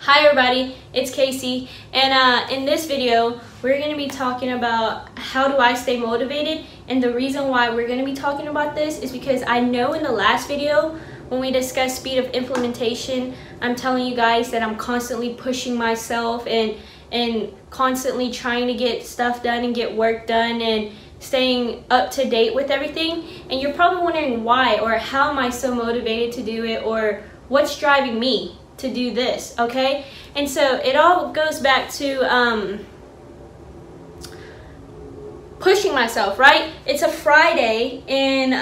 Hi everybody, it's Kasey, and in this video we're going to be talking about how do I stay motivated. And the reason why we're going to be talking about this is because I know in the last video when we discussed speed of implementation, I'm telling you guys that I'm constantly pushing myself and constantly trying to get stuff done and get work done and staying up to date with everything. And you're probably wondering why, or how am I so motivated to do it, or what's driving me to do this, okay? And so it all goes back to pushing myself, right? It's a Friday and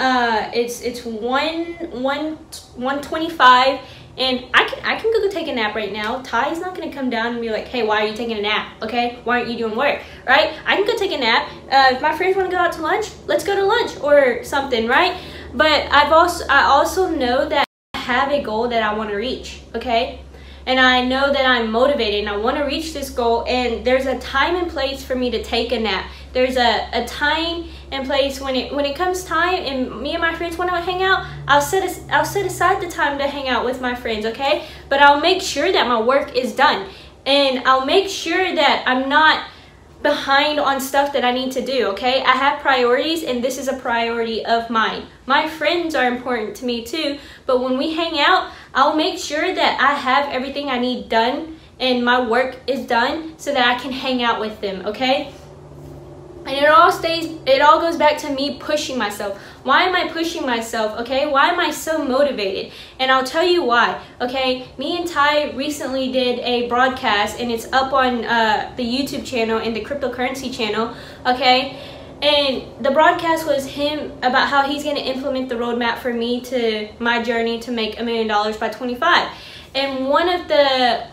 it's 1:25 and I can go take a nap right now. Ty's not gonna come down and be like, hey, why are you taking a nap? Okay, why aren't you doing work, right? I can go take a nap. If my friends want to go out to lunch, let's go to lunch or something, right? But I also know that I have a goal that I want to reach, okay? And I know that I'm motivated and I want to reach this goal, and there's a time and place for me to take a nap. There's a time and place when it comes time and me and my friends want to hang out, I'll set aside the time to hang out with my friends, okay? But I'll make sure that my work is done, and I'll make sure that I'm not behind on stuff that I need to do, okay? I have priorities, and this is a priority of mine. My friends are important to me too, but when we hang out, I'll make sure that I have everything I need done and my work is done so that I can hang out with them, okay? And it all goes back to me pushing myself. Why am I pushing myself, okay? Why am I so motivated? And I'll tell you why, okay? Me and Ty recently did a broadcast, and it's up on the YouTube channel and the cryptocurrency channel, okay? And the broadcast was him about how he's gonna implement the roadmap for me to my journey to make $1 million by 25. And one of the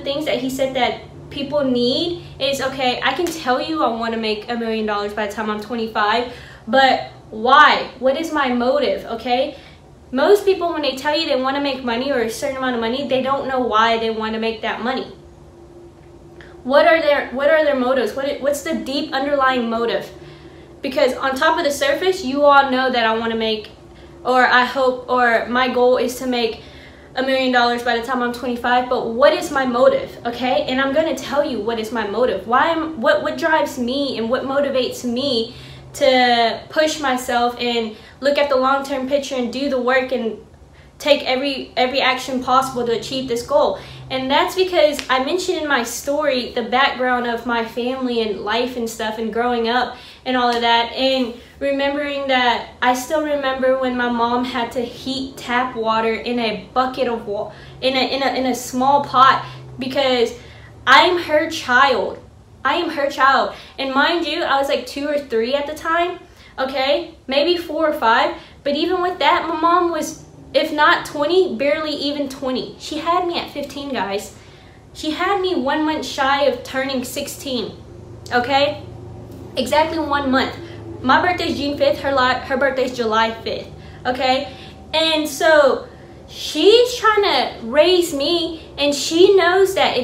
things that he said that people need is, okay, I can tell you I want to make $1 million by the time I'm 25, but why? What is my motive, okay? Most people, when they tell you they want to make money or a certain amount of money, they don't know why they want to make that money. What are their motives? What's the deep underlying motive? Because on top of the surface, you all know that I want to make, or I hope, or my goal is to make $1 million by the time I'm 25, but what is my motive, okay? And I'm gonna tell you what is my motive. What drives me and what motivates me to push myself and look at the long-term picture and do the work and take every action possible to achieve this goal. And that's because I mentioned in my story the background of my family and life and stuff and growing up and all of that, and remembering that I still remember when my mom had to heat tap water in a bucket of water in a small pot, because I'm her child. I am her child. And mind you, I was like 2 or 3 at the time, okay? Maybe 4 or 5, but even with that, my mom was, if not 20, barely even 20. She had me at 15, guys. She had me 1 month shy of turning 16, okay? Exactly 1 month. My birthday's June 5th, her birthday's July 5th, okay? And so she's trying to raise me, and she knows that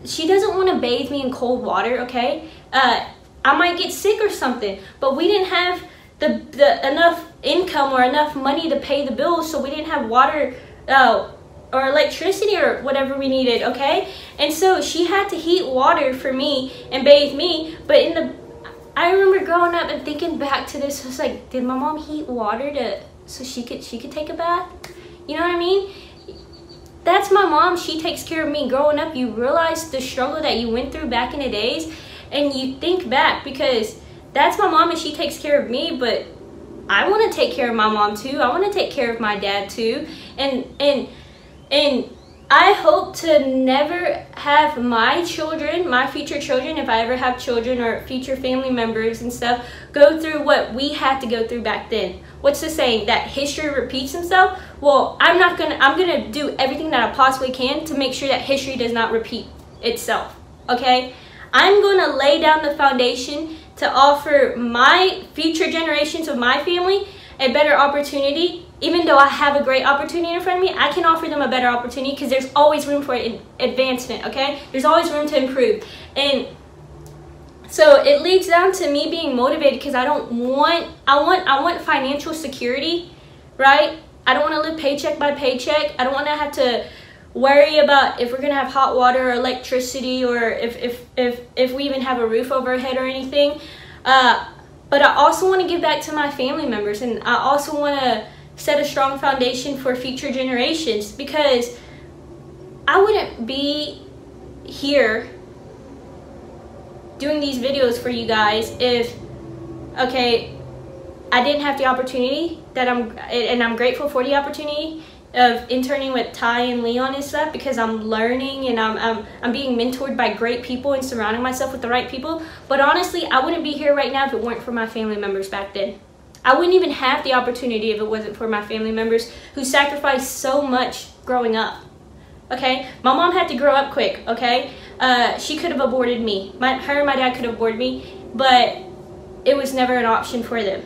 she doesn't want to bathe me in cold water, okay? I might get sick or something, but we didn't have the enough income or enough money to pay the bills, so we didn't have water or electricity or whatever we needed, okay? And so she had to heat water for me and bathe me, but I remember growing up and thinking back to this, I was like, did my mom heat water so she could take a bath? You know what I mean? That's my mom. She takes care of me. Growing up, you realize the struggle that you went through back in the days, and you think back, because that's my mom and she takes care of me, but I want to take care of my mom too. I want to take care of my dad too. And I hope to never have my children, my future children, if I ever have children or future family members and stuff, go through what we had to go through back then. What's the saying? That history repeats itself? Well, I'm gonna do everything that I possibly can to make sure that history does not repeat itself, okay? I'm gonna lay down the foundation to offer my future generations of my family a better opportunity. Even though I have a great opportunity in front of me, I can offer them a better opportunity, because there's always room for advancement, okay? There's always room to improve. And so it leads down to me being motivated, because I want financial security, right? I don't want to live paycheck by paycheck. I don't want to have to worry about if we're gonna have hot water or electricity, or if we even have a roof over our head or anything. But I also want to give back to my family members, and I also want to set a strong foundation for future generations, because I wouldn't be here doing these videos for you guys if, okay, I didn't have the opportunity and I'm grateful for the opportunity of interning with Ty and Leon and stuff, because I'm learning and I'm being mentored by great people and surrounding myself with the right people. But honestly, I wouldn't be here right now if it weren't for my family members back then. I wouldn't even have the opportunity if it wasn't for my family members who sacrificed so much growing up. Okay, my mom had to grow up quick. Okay, she could have aborted me. Her and my dad could have aborted me, but it was never an option for them.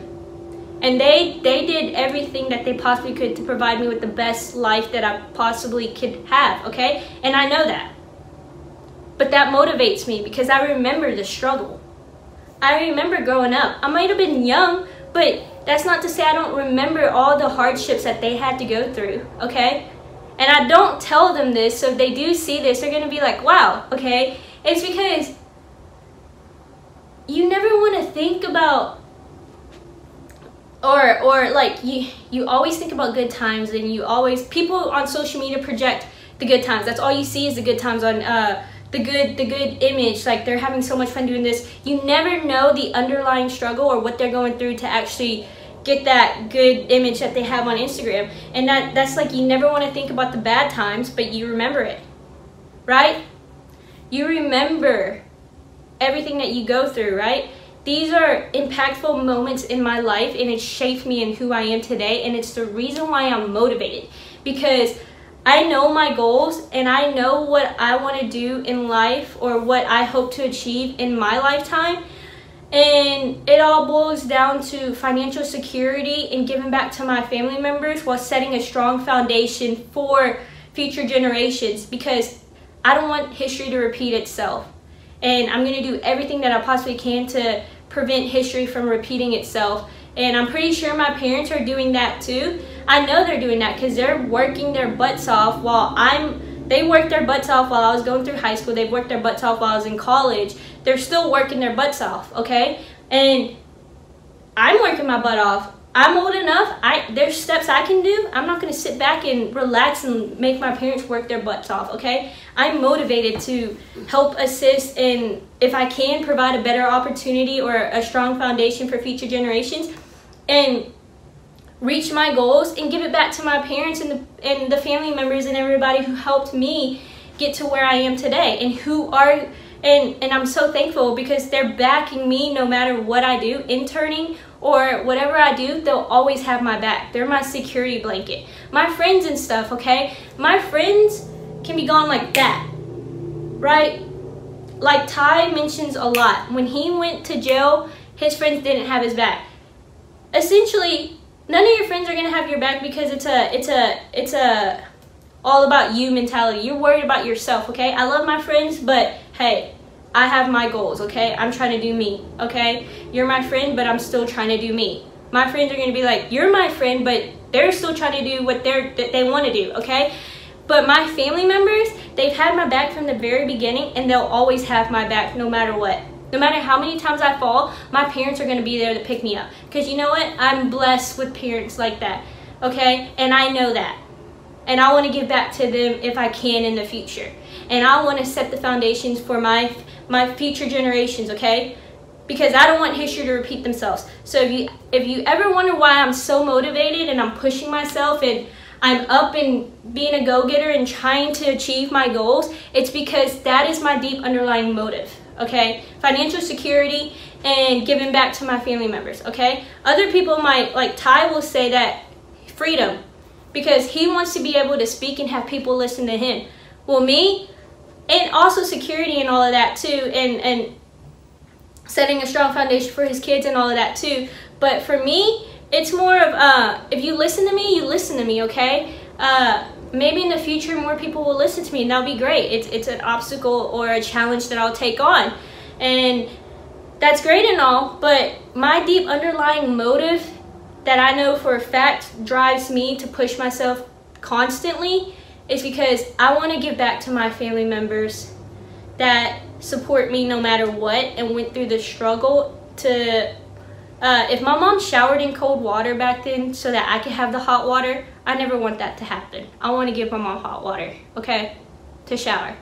And they did everything that they possibly could to provide me with the best life that I possibly could have, okay? And I know that. But that motivates me because I remember the struggle. I remember growing up. I might have been young, but that's not to say I don't remember all the hardships that they had to go through, okay? And I don't tell them this, so if they do see this, they're gonna be like, wow, okay? It's because you never wanna think about, or like you always think about good times, and people on social media project the good times. That's all you see is the good times on the good image, like they're having so much fun doing this. You never know the underlying struggle or what they're going through to actually get that good image that they have on Instagram. And that's like, you never want to think about the bad times, but you remember it, right? You remember everything that you go through, right? These are impactful moments in my life, and it shaped me and who I am today, and it's the reason why I'm motivated, because I know my goals and I know what I want to do in life, or what I hope to achieve in my lifetime. And it all boils down to financial security and giving back to my family members while setting a strong foundation for future generations, because I don't want history to repeat itself. And I'm going to do everything that I possibly can to prevent history from repeating itself. And I'm pretty sure my parents are doing that too. I know they're doing that because they're working their butts off they worked their butts off while I was going through high school. They've worked their butts off while I was in college. They're still working their butts off, okay? And I'm working my butt off. I'm old enough. There's steps I can do. I'm not going to sit back and relax and make my parents work their butts off, okay? I'm motivated to help assist, and if I can, provide a better opportunity or a strong foundation for future generations, and reach my goals and give it back to my parents and the family members and everybody who helped me get to where I am today, and I'm so thankful because they're backing me no matter what I do, interning or whatever I do. They'll always have my back. They're my security blanket. My friends and stuff, okay? My friends can be gone like that, right? Like Ty mentions a lot. When he went to jail, his friends didn't have his back. Essentially, none of your friends are gonna have your back because it's a all about you mentality. You're worried about yourself, okay? I love my friends, but hey, I have my goals, okay? I'm trying to do me, okay? You're my friend, but I'm still trying to do me. My friends are gonna be like, you're my friend, but they're still trying to do what they want to do, okay? But my family members, they've had my back from the very beginning, and they'll always have my back no matter what. No matter how many times I fall, my parents are going to be there to pick me up. Because you know what? I'm blessed with parents like that, okay? And I know that. And I want to give back to them if I can in the future. And I want to set the foundations for my future generations, okay? Because I don't want history to repeat themselves. So if you ever wonder why I'm so motivated and I'm pushing myself and I'm up and being a go-getter and trying to achieve my goals, it's because that is my deep underlying motive, okay? Financial security and giving back to my family members, okay? Other people might, like Ty will say that freedom, because he wants to be able to speak and have people listen to him. Well, me, and also security and all of that too, and setting a strong foundation for his kids and all of that too. But for me, it's more of, if you listen to me, you listen to me, okay? Maybe in the future more people will listen to me, and that'll be great. It's an obstacle or a challenge that I'll take on, and that's great and all, but my deep underlying motive that I know for a fact drives me to push myself constantly is because I want to give back to my family members that support me no matter what and went through the struggle to, if my mom showered in cold water back then so that I could have the hot water, I never want that to happen. I want to give my mom hot water, okay, to shower,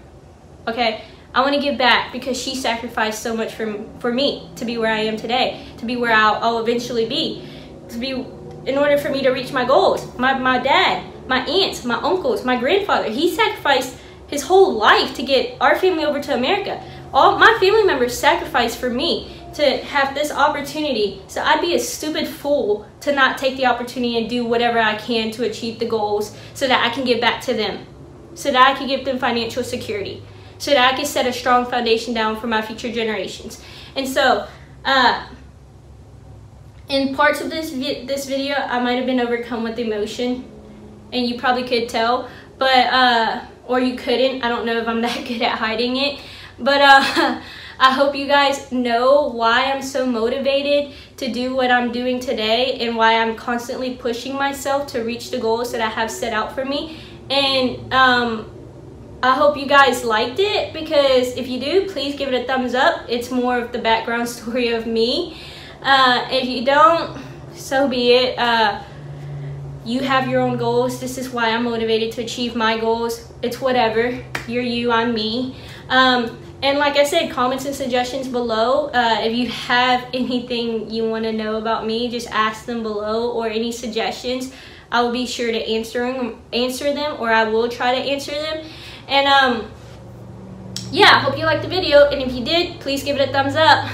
okay? I want to give back because she sacrificed so much for me to be where I am today, to be where I'll eventually be, in order for me to reach my goals. My dad, my aunts, my uncles, my grandfather, he sacrificed his whole life to get our family over to America. All my family members sacrificed for me to have this opportunity. So I'd be a stupid fool to not take the opportunity and do whatever I can to achieve the goals so that I can give back to them, so that I can give them financial security, so that I can set a strong foundation down for my future generations. And so, in parts of this video, I might have been overcome with emotion, and you probably could tell, but or you couldn't. I don't know if I'm that good at hiding it, but I hope you guys know why I'm so motivated to do what I'm doing today and why I'm constantly pushing myself to reach the goals that I have set out for me. And I hope you guys liked it, because if you do, please give it a thumbs up. It's more of the background story of me. If you don't, so be it. You have your own goals. This is why I'm motivated to achieve my goals. It's whatever. You're you, I'm me. And like I said, comments and suggestions below. If you have anything you want to know about me, just ask them below, or any suggestions. I will be sure to answer them, or I will try to answer them. And yeah, I hope you liked the video, and if you did, please give it a thumbs up.